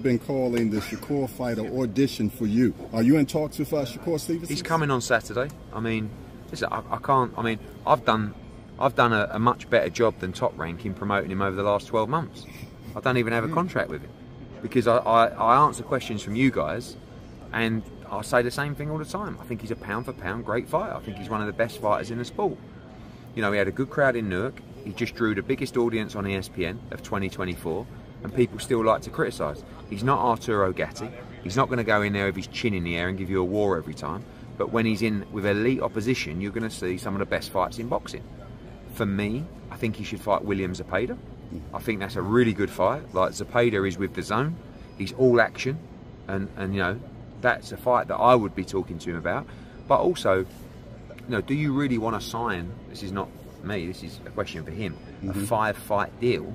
Been calling the Shakur fight an audition for you. Are you in talks with Shakur Stevenson? He's coming on Saturday. I mean, listen, I can't. I mean, I've done a much better job than Top Rank in promoting him over the last 12 months. I don't even have a contract with him because I answer questions from you guys, and I say the same thing all the time. I think he's a pound for pound great fighter. I think he's one of the best fighters in the sport. You know, he had a good crowd in Newark. He just drew the biggest audience on ESPN of 2024. And people still like to criticise. He's not Arturo Gatti. He's not going to go in there with his chin in the air and give you a war every time. But when he's in with elite opposition, you're going to see some of the best fights in boxing. For me, I think he should fight William Zepeda. I think that's a really good fight. Like, Zepeda is with the zone. He's all action. And you know, that's a fight that I would be talking to him about. But also, you know, do you really want to sign, this is not me, this is a question for him, a 5-fight deal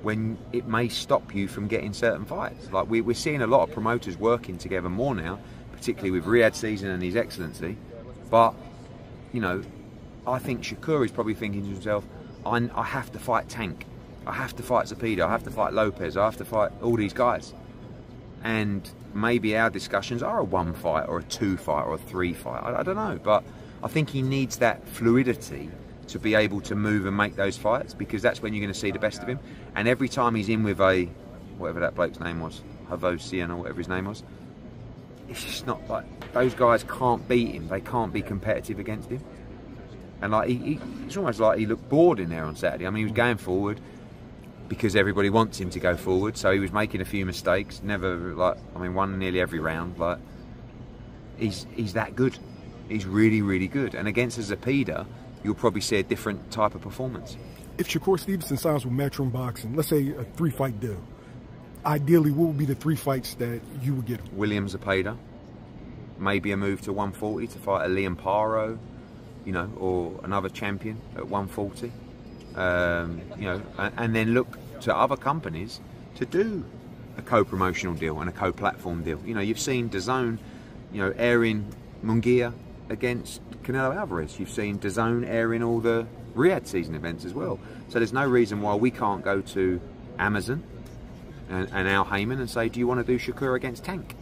when it may stop you from getting certain fights? Like, we're seeing a lot of promoters working together more now, particularly with Riyadh Season and his excellency. But, you know, I think Shakur is probably thinking to himself, I have to fight Tank, I have to fight Zepeda, I have to fight Lopez, I have to fight all these guys. And maybe our discussions are a 1 fight or a 2 fight or a 3 fight, I don't know. But I think he needs that fluidity to be able to move and make those fights, because that's when you're going to see the best of him. And every time he's in with a, whatever that bloke's name was, Havosian or whatever his name was, it's just not like, those guys can't beat him, they can't be competitive against him. And like, it's almost like he looked bored in there on Saturday. I mean, he was going forward because everybody wants him to go forward, so he was making a few mistakes, never, like, I mean, won nearly every round. Like, he's that good, he's really, really good. And against a Zepeda, you'll probably see a different type of performance. If Shakur Stevenson signs with Matchroom Boxing, let's say a 3-fight deal, ideally, what would be the 3 fights that you would get him? William Zepeda, maybe a move to 140 to fight a Liam Paro, you know, or another champion at 140. You know, and then look to other companies to do a co-promotional deal and a co-platform deal. You know, you've seen DAZN, you know, airing Munguia against Canelo Alvarez. You've seen DAZN airing all the Riyadh Season events as well. So there's no reason why we can't go to Amazon and Al Heyman and say, do you want to do Shakur against Tank?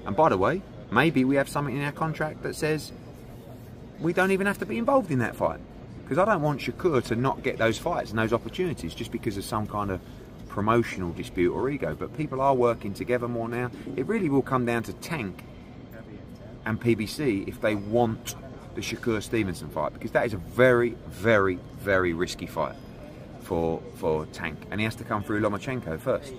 And by the way, maybe we have something in our contract that says we don't even have to be involved in that fight. Because I don't want Shakur to not get those fights and those opportunities just because of some kind of promotional dispute or ego. But people are working together more now. It really will come down to Tank and PBC if they want the Shakur Stevenson fight, because that is a very, very, very risky fight for Tank, and he has to come through Lomachenko first.